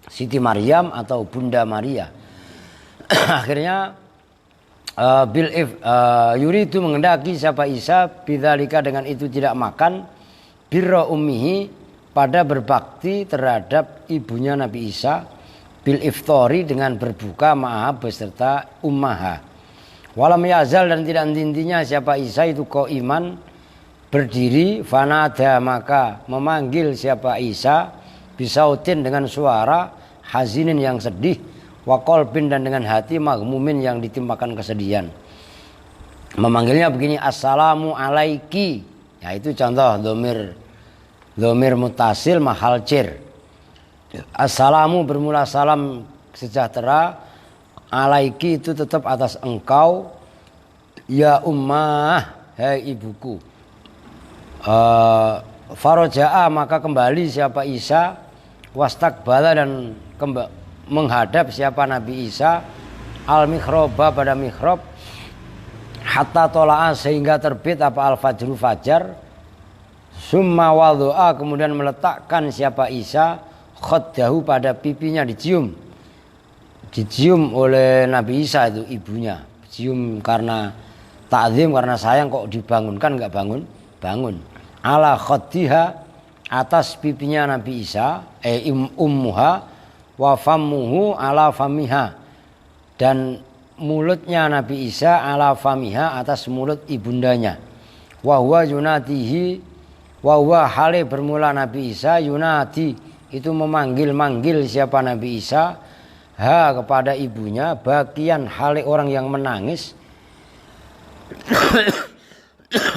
Siti Maryam atau Bunda Maria. Akhirnya yuridu, menghendaki siapa Isa bidzalika, dengan itu tidak makan, birra ummihi, pada berbakti terhadap ibunya Nabi Isa, bil iftori, dengan berbuka ma'ha beserta ummaha. Walam yazal, dan tidak henti-hentinya siapa Isa itu iman berdiri, fanada, maka memanggil siapa Isa bisautin, dengan suara hazinin yang sedih, wa qalbin, dan dengan hati maghmumin yang ditimpakan kesedihan. Memanggilnya begini, assalamu alaiki, ya itu contoh dhamir mutasil mahal cir. Assalamu bermula salam sejahtera, alaiki itu tetap atas engkau, ya ummah, hai ibuku. Faroja'a, maka kembali siapa Isa, wastakbala, dan menghadap siapa Nabi Isa al-mikhroba pada mikhrob, hatta tola'a, sehingga terbit apa al-fajru fajar, summa wadhu'a, kemudian meletakkan siapa Isa khaddahu, pada pipinya, dicium oleh Nabi Isa itu ibunya, cium karena ta'zim, karena sayang, kok dibangunkan enggak bangun, ala khaddiha, atas pipinya Nabi Isa, ummuha, wa fammuhu ala famiha, dan mulutnya Nabi Isa ala famiha, atas mulut ibundanya. Wa huwa yunadihi, wa huwa hale bermula Nabi Isa yunadi, itu memanggil siapa Nabi Isa kepada ibunya, bagian hale orang yang menangis,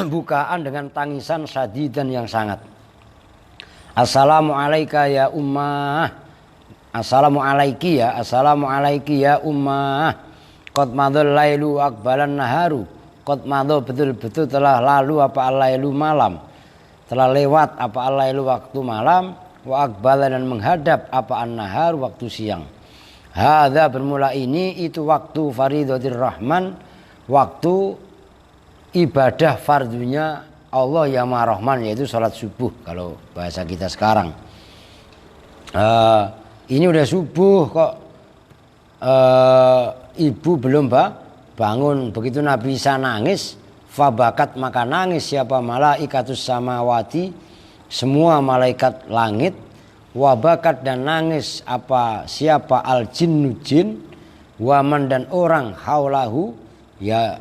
bukaan dengan tangisan sadidan yang sangat. Assalamu alaika ya ummah, assalamu alaiki ya, assalamu alaiki ya ummah, qad madhal lailu aqbalan naharu, qad madha, betul-betul telah lalu apa al-lailu malam, telah lewat apa al-lailu waktu malam, wa aqbala, dan menghadap apa an-nahar waktu siang. Hadza, bermula ini, itu waktu faridatir rahman, waktu ibadah fardunya Allah yang Maha Rahman, yaitu salat subuh kalau bahasa kita sekarang. Ini udah subuh kok ibu belum bangun. Begitu Nabi Isa nangis, fabakat, maka nangis siapa malaikatus samawati, semua malaikat langit, wabakat, dan nangis siapa al jinnu jin, waman, dan orang haulahu, ya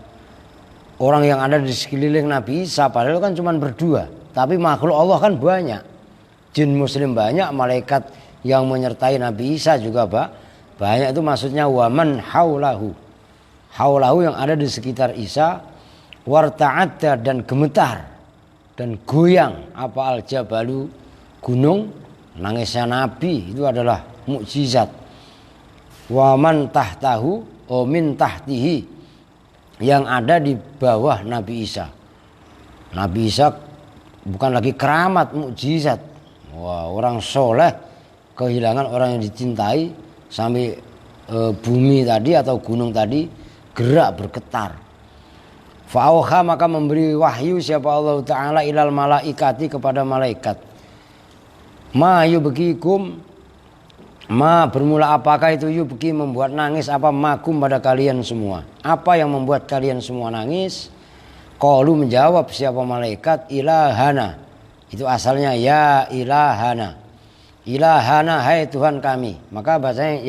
orang yang ada di sekeliling Nabi Isa. Padahal kan cuma berdua, tapi makhluk Allah kan banyak, jin muslim banyak, malaikat yang menyertai Nabi Isa juga banyak. Itu maksudnya waman haulahu yang ada di sekitar Isa, warta'adda, dan gemetar dan goyang apa al-jabalu gunung, nangisnya Nabi itu adalah mukjizat. Wa man tahtahu min tahtihi, yang ada di bawah Nabi Isa. Nabi Isa bukan lagi keramat, mukjizat. Wah, orang soleh kehilangan orang yang dicintai sampai bumi tadi atau gunung tadi gerak bergetar. Fa'auha, maka memberi wahyu siapa Allah Ta'ala ilal malaikati, kepada malaikat. Ma yubkikum, ma bermula apakah itu yubki, membuat nangis, apa makum pada kalian semua. Apa yang membuat kalian semua nangis? Qalu, menjawab siapa malaikat, ilahana. Itu asalnya ya ilahana. Ilahana, hai Tuhan kami. Maka bahasanya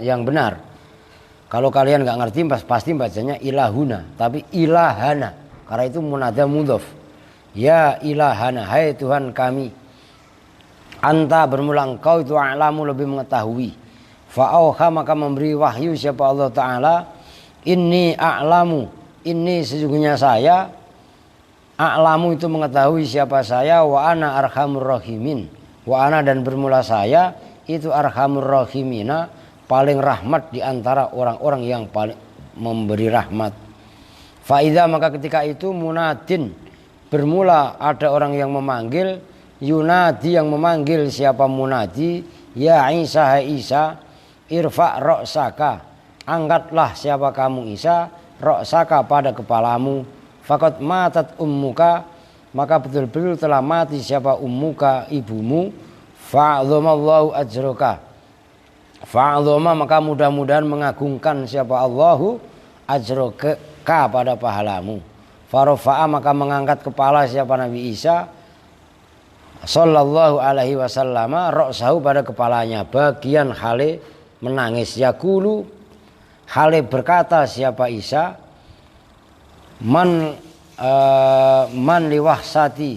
yang benar. Kalau kalian nggak ngerti pasti bacanya ilahuna, tapi ilahana karena itu munada mudhof. Ya ilahana, hai Tuhan kami. Anta, bermula engkau itu a'lamu, lebih mengetahui. Fa'auha, maka memberi wahyu siapa Allah Ta'ala, inni a'lamu, ini sesungguhnya saya, a'lamu itu mengetahui siapa saya, wa ana arhamur rahimin, wa ana dan bermula saya itu arhamur rahimina, paling rahmat di antara orang-orang yang paling memberi rahmat. Faida, maka ketika itu munadin, bermula ada orang yang memanggil, yunadi, yang memanggil siapa munadi, ya Isa, hai Isa, irfa ra'saka, angkatlah siapa kamu Isa, ra'saka pada kepalamu, faqad matat ummuka, maka betul-betul telah mati siapa ummuka, ibumu, fa'adhamallahu ajraka, fa'adhama, maka mudah-mudahan mengagungkan siapa Allahu ajraka, pada pahalamu. Farofa'a, maka mengangkat kepala siapa Nabi Isa sallallahu alaihi wasallam, ra'sahu, pada kepalanya, bagian hale menangis. Yaqulu, hale berkata siapa Isa, man liwahsati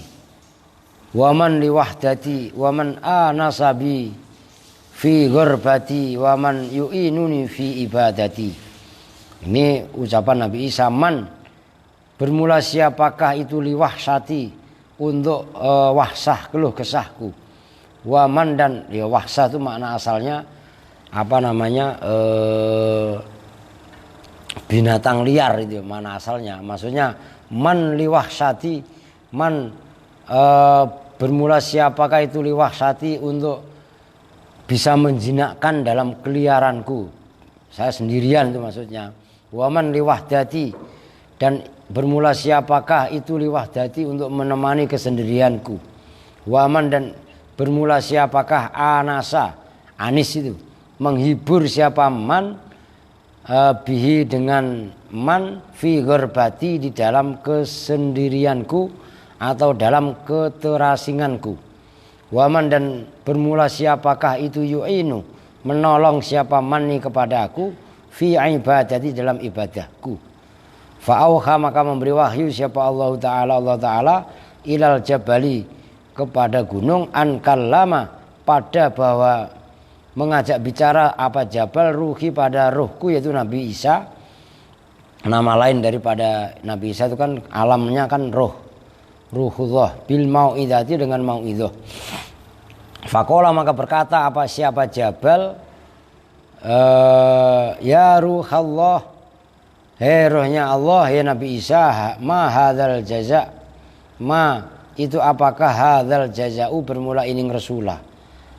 wa man liwahdati wa man anasabi fi ghurbati wa man yu'inuni fi ibadati. Ini ucapan Nabi Isa, man bermula siapakah itu liwahsati, untuk wahsah, keluh kesahku, wa man, dan ya wahsah itu makna asalnya apa namanya, binatang liar, itu mana asalnya. Maksudnya man liwahsati, man bermula siapakah itu liwahsati, untuk bisa menjinakkan dalam keliaranku, saya sendirian itu maksudnya. Waman liwahdati, dan bermula siapakah itu liwahdati, untuk menemani kesendirianku. Waman, dan bermula siapakah anasa, anis itu menghibur siapa man, bihi dengan man, fi ghurbati, di dalam kesendirianku atau dalam keterasinganku. Waman, dan bermula siapakah itu yu'inu, menolong siapa mani kepada aku, fi ibadati, dalam ibadahku. Fa'auha, maka memberi wahyu siapa Allah Ta'ala ilal jabali, kepada gunung, an kallama, pada bahwa mengajak bicara apa jabal, ruhi, pada ruhku, yaitu Nabi Isa. Nama lain daripada Nabi Isa itu kan alamnya kan ruh, ruhullah, bil mau'idati, dengan mau'idah. Faqala, maka berkata apa siapa jabal, ya ruhallah, hei rohnya Allah, ya Nabi Isa, ma hadzal jaza, ma itu apakah hadzal jaza'u, bermula ini rasulah,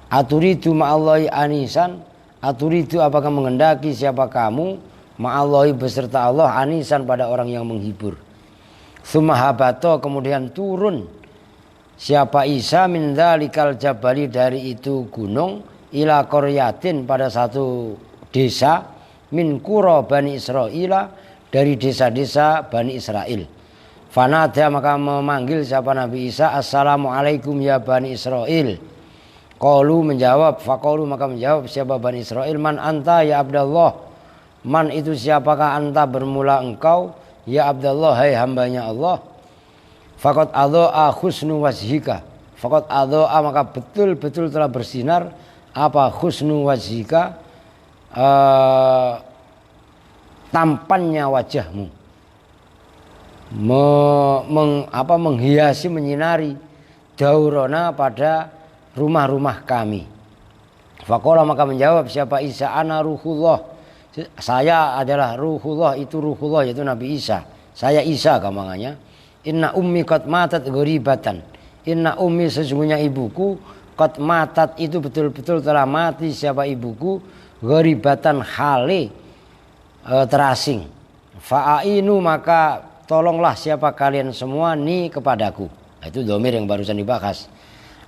aturidu ma'allahi anisan, aturidu apakah menghendaki siapa kamu, ma'allahi beserta Allah, anisan, pada orang yang menghibur. Tsumma habato, kemudian turun siapa Isa min dzalikal jabali, dari itu gunung, ila qaryatin, pada satu desa, min qura Bani Israila, dari desa-desa Bani Israel. Fanada, maka memanggil siapa Nabi Isa, assalamualaikum ya Bani Israel. Qalu, menjawab, faqalu, maka menjawab siapa Bani Israel, man anta ya Abdullah, man itu siapakah anta, bermula engkau, ya Abdullah, hai hambanya Allah. Faqad adha'a husnu wajhika, faqad adha'a, maka betul-betul telah bersinar apa husnu wajhika, tampannya wajahmu. menghiasi, menyinari daurona pada rumah-rumah kami. Faqala maka menjawab siapa Isa, ana ruhullah, saya adalah ruhullah, itu ruhullah yaitu Nabi Isa, saya Isa gampangannya. Inna ummi qad matat gharibatan, inna ummi sesungguhnya ibuku, qad matat itu betul-betul telah mati siapa ibuku, gharibatan hale terasing. Fa'ainu maka tolonglah siapa kalian semua ni kepadaku. Itu dhamir yang barusan dibahas.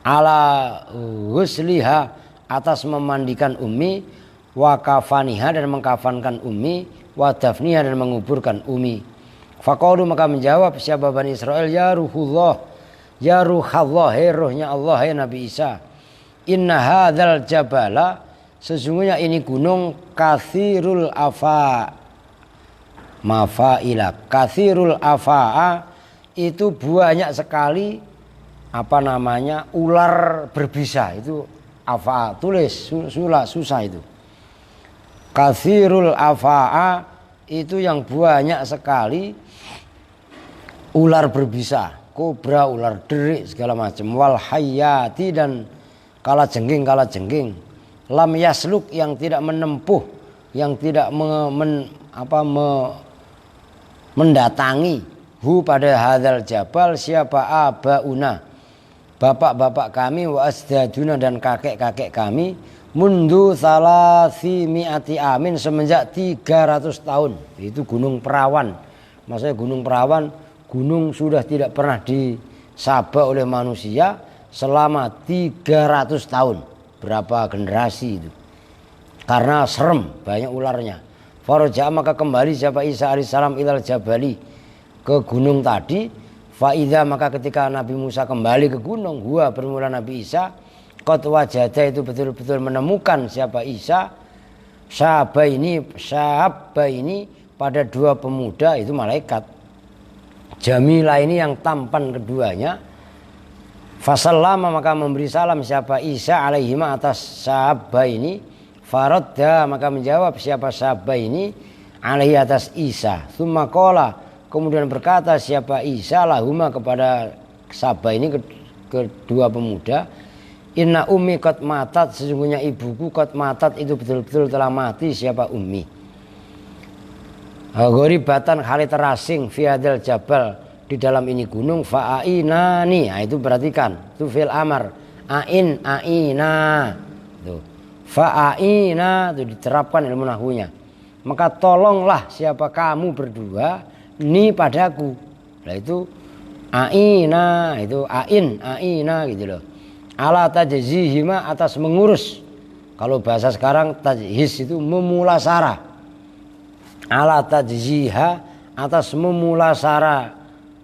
Ala ghusliha atas memandikan ummi, wa kafaniha dan mengkafankan ummi, wa dafniha dan menguburkan ummi. Faqalu maka menjawab siapa Bani Israel, ya ruhullah, ya ruhallah, hei rohnya Allah, hei Nabi Isa. Inna hadzal jabala sesungguhnya ini gunung kathirul afa mafaila, kathirul afaa itu banyak sekali ular berbisa, itu afa, tulis susah itu. Kathirul afaa itu yang banyak sekali ular berbisa, kobra, ular derik segala macam. Wal hayati dan kala jengking lam yasluk yang tidak menempuh, yang tidak mendatangi hu pada hadzal jabal siapa abauna, bapak-bapak kami, wa asdaduna dan kakek-kakek kami, mundu salasimi'ati amin semenjak 300 tahun. Itu Gunung Perawan. Maksudnya Gunung Perawan, gunung sudah tidak pernah disaba oleh manusia selama 300 tahun. Berapa generasi itu. Karena serem, banyak ularnya. Faraja maka kembali siapa Isa alaihissalam ilal jabali, ke gunung tadi. Faida maka ketika Nabi Musa kembali ke gunung, gua bermula Nabi Isa, qad wajada itu betul-betul menemukan siapa Isa, sahabat ini pada dua pemuda, itu malaikat. Jamilah ini yang tampan keduanya. Fasallama maka memberi salam siapa Isa alaihima atas sahabat ini. Faradda maka menjawab siapa sahabat ini alaihi atas Isa. Tsumma qala kemudian berkata siapa Isa lahuma kepada sahabat ini, kedua pemuda, inna ummi qad matat sesungguhnya ibuku qad matat itu betul-betul telah mati siapa ummi. Gharibatan hale terasing fi hadzal jabal di dalam ini gunung, fa'ainani. Nah, itu perhatikan, itu fil amar, aina tuh. Fa'aina itu diterapkan ilmu nahwunya. Maka tolonglah siapa kamu berdua ni padaku. Nah itu aina, itu aina gitu loh. Ala tajzihima atas mengurus. Kalau bahasa sekarang tajhiz itu memulasara. Ala tajziha atas memulasara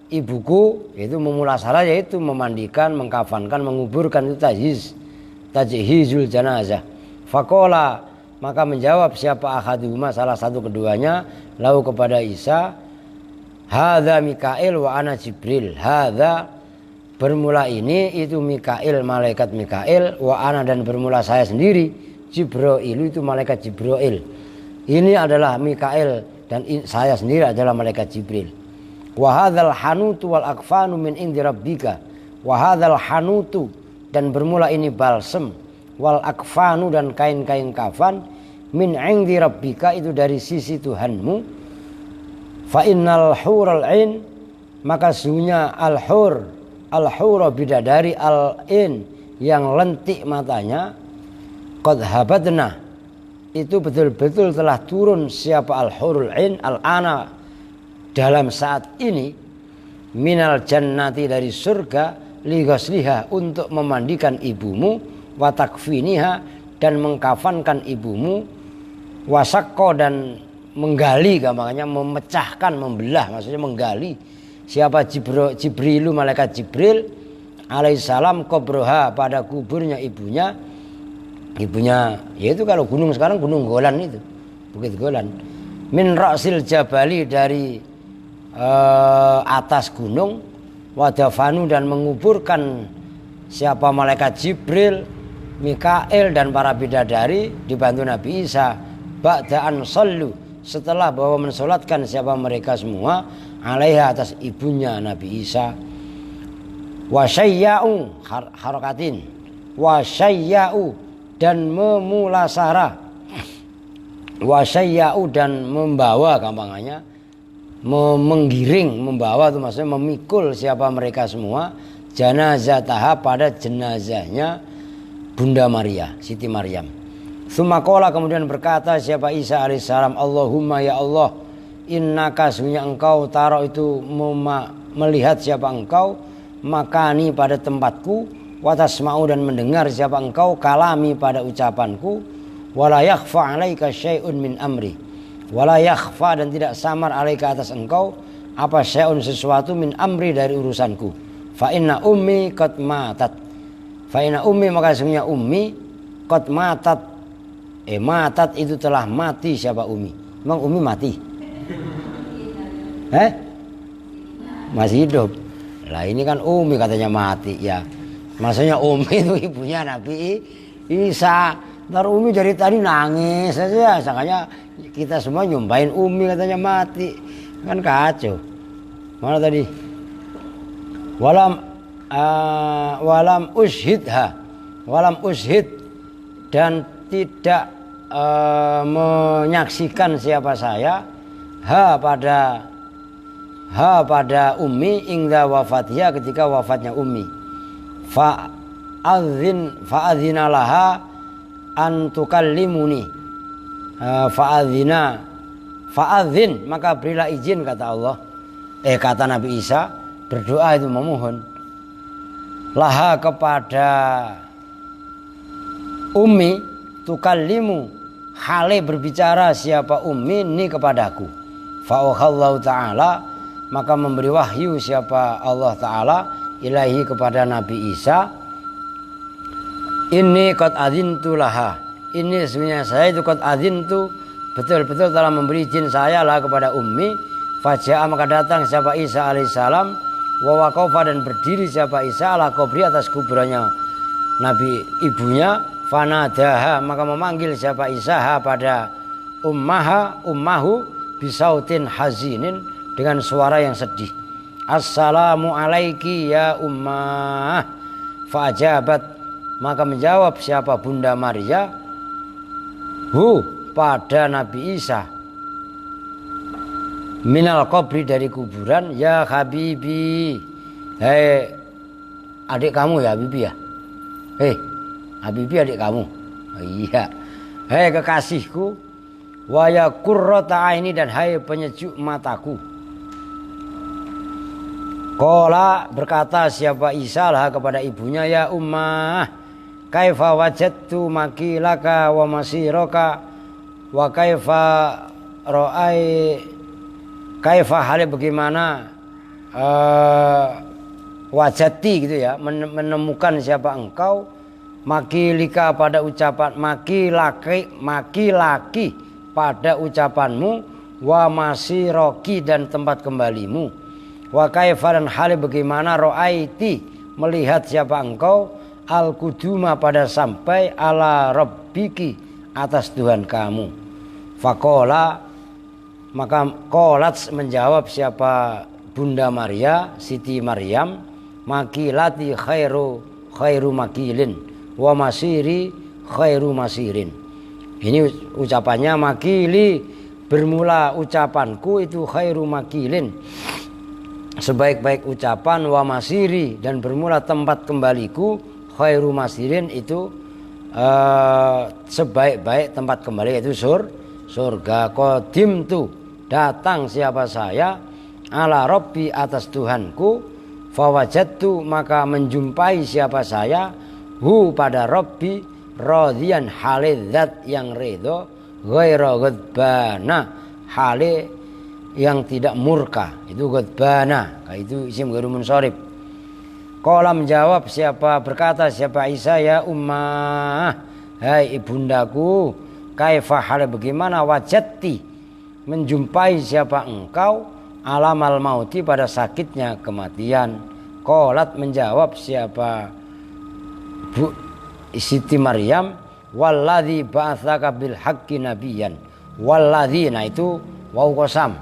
ibuku, itu memulasara yaitu memandikan, mengkafankan, menguburkan, itu tajhiz. Tajhizul janazah. Faqala maka menjawab siapa ahaduhuma salah satu keduanya lahu kepada Isa, hadza Mikail wa ana Jibril. Hadza bermula ini itu Mikail, malaikat Mikail, wa ana dan bermula saya sendiri Jibril itu malaikat Jibril. Ini adalah Mikail dan saya sendiri adalah malaikat Jibril. Wa hadzal hanutu wal akfanu min indi rabbika. Wa hadzal hanutu dan bermula ini balsem, wal akfanu dan kain-kain kafan, min indi rabbika itu dari sisi Tuhanmu. Fa innal hurul ain maka sesungguhnya al hur bidadari al in yang lentik matanya, qad habadna itu betul-betul telah turun siapa al hurul ain al ana dalam saat ini, minal jannati dari surga, li ghusliha untuk memandikan ibumu, wa takfiniha dan mengkafankan ibumu, wasakko dan menggali, gampangnya memecahkan, membelah, maksudnya menggali siapa Jibrilu malaikat Jibril alaihissalam qabroha pada kuburnya ibunya yaitu kalau gunung sekarang gunung Golan itu, Bukit Golan, min ra'sil jabali dari atas gunung, wadafanu dan menguburkan siapa malaikat Jibril, Mikail dan para bidadari dibantu Nabi Isa, ba'da'an sallu setelah bahwa mensolatkan siapa mereka semua alaiha atas ibunya Nabi Isa. Wasyayya'u harakatin, wasyayya'u dan memulasara, wasyayya'u dan membawa, gampangannya menggiring, membawa itu maksudnya memikul siapa mereka semua, janazataha pada jenazahnya Bunda Maria, Siti Maryam. Tsumma kemudian berkata siapa Isa alaihissalam, Allahumma ya Allah, innaka sesungguhnya engkau taro itu melihat siapa engkau, makani pada tempatku, watasma'u dan mendengar siapa engkau, kalami pada ucapanku, wala yakhfa alaika syai'un min amri, wala yakhfa dan tidak samar alaika atas engkau apa syai'un sesuatu min amri dari urusanku. Fa inna ummi qad matat, fa inna ummi maka sesungguhnya ummi qad matat, matat itu telah mati. Siapa ummi? Emang ummi mati? Masih hidup. Lah ini kan Umi katanya mati ya. Maksudnya Umi itu ibunya Nabi Isa. Ntar Umi dari tadi nangis saja. Makanya kita semua nyumpahin Umi katanya mati. Kan kacau. Mana tadi? Walam ushidha. Walam ushid dan tidak menyaksikan siapa saya pada Ummi ingda wafatnya ketika wafatnya Ummi. Fa'adzina laha an tukallimuni. Fa'adzin maka berilah izin kata Allah. Kata Nabi Isa berdoa itu memohon. Laha kepada Ummi tukallimu hale berbicara siapa Ummi ini kepadaku. Fa'auhallahu ta'ala maka memberi wahyu siapa Allah Ta'ala ilahi kepada Nabi Isa, ini qad adzintu laha, ini sebenarnya saya itu qad adzintu betul-betul telah memberi izin saya lah kepada Ummi. Faja'a maka datang siapa Isa alaihissalam, wa waqafa dan berdiri siapa Isa ala kubri atas kuburannya Nabi ibunya, fanadaha maka memanggil siapa Isa pada ummahu bisautin hazinin dengan suara yang sedih. Assalamu alaiki ya ummah. Fa'ajabat maka menjawab siapa Bunda Maria pada Nabi Isa minal qabri dari kuburan, ya habibi, hei adik kamu ya Habibi ya, Habibi adik kamu, iya, hei kekasihku, wa ya qurrata aini dan hai penyejuk mataku. Qala berkata siapa Isa lah kepada ibunya, ya ummah kaifa wajadtu makilaka wa masiraka wa kaifa hal bagaimana wajati gitu ya, menemukan siapa engkau, makilika pada ucapan makilaki pada ucapanmu, wa masiroki dan tempat kembalimu, wa kaifa dan hal bagaimana ro'aiti melihat siapa engkau, al kuduma pada sampai ala rabbiki atas Tuhan kamu. Faqala maka qolat menjawab siapa Bunda Maria Siti Maryam, makilati khairu makilin wa masiri khairu masirin. Ini ucapannya makili bermula ucapanku itu khairu makilin sebaik-baik ucapan, wa masiri dan bermula tempat kembaliku khairu masirin itu sebaik-baik tempat kembali itu surga. Qadimtu datang siapa saya ala rabbi atas Tuhanku, fawajadtu maka menjumpai siapa saya pada rabbi radiyan halidzat yang ridho, ghaira ghadbana hale yang tidak murka, itu ghadbana, itu isim ghairu munsharif. Qala menjawab siapa berkata siapa Isa, ya ummah hai ibundaku, kaifa hal bagaimana wajati menjumpai siapa engkau, alamal mauti pada sakitnya kematian. Qalat menjawab siapa Bu Siti Maryam, walladzi ba'atsaka bil haqqi nabiyyan, walladzi nah itu wau qasam,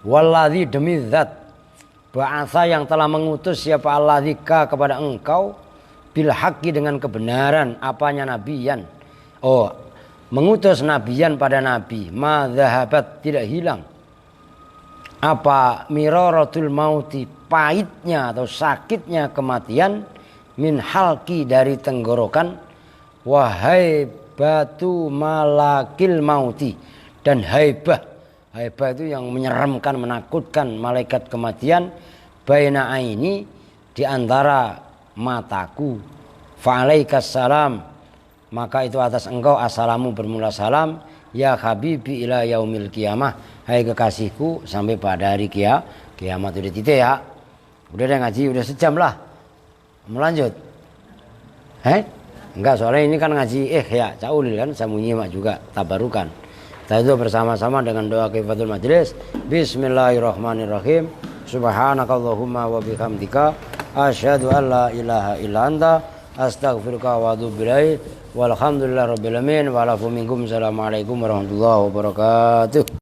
Walladzi demi zat ba'atsa yang telah mengutus siapa alladzika kepada engkau bil haqqi dengan kebenaran. Apanya nabiyan? Oh, mengutus nabiyan pada nabi. Ma dzahabat tidak hilang. Apa miraratul mauti pahitnya atau sakitnya kematian min halki dari tenggorokan. Wahai batu malakil mauti dan haibah itu yang menyeramkan menakutkan malaikat kematian baina aini di antara mataku. Fa'alaikas salam maka itu atas engkau assalamu bermula salam ya habibi ila yaumil qiyamah hai kekasihku sampai pada hari kiamat. Udah titik ya, udah deh ngaji udah sejam lah, mau lanjut enggak soalnya ini kan ngaji ya caulil kan saya nyimak juga tabarukan. Kita itu bersama-sama dengan doa kifatul majlis. Bismillahirrahmanirrahim. Subhanakallahumma wa bihamdika asyhadu an la ilaha illa anta astaghfiruka wa atubu ilaik. Walhamdulillahirabbil alamin wa lakum minkum. Assalamualaikum warahmatullahi wabarakatuh.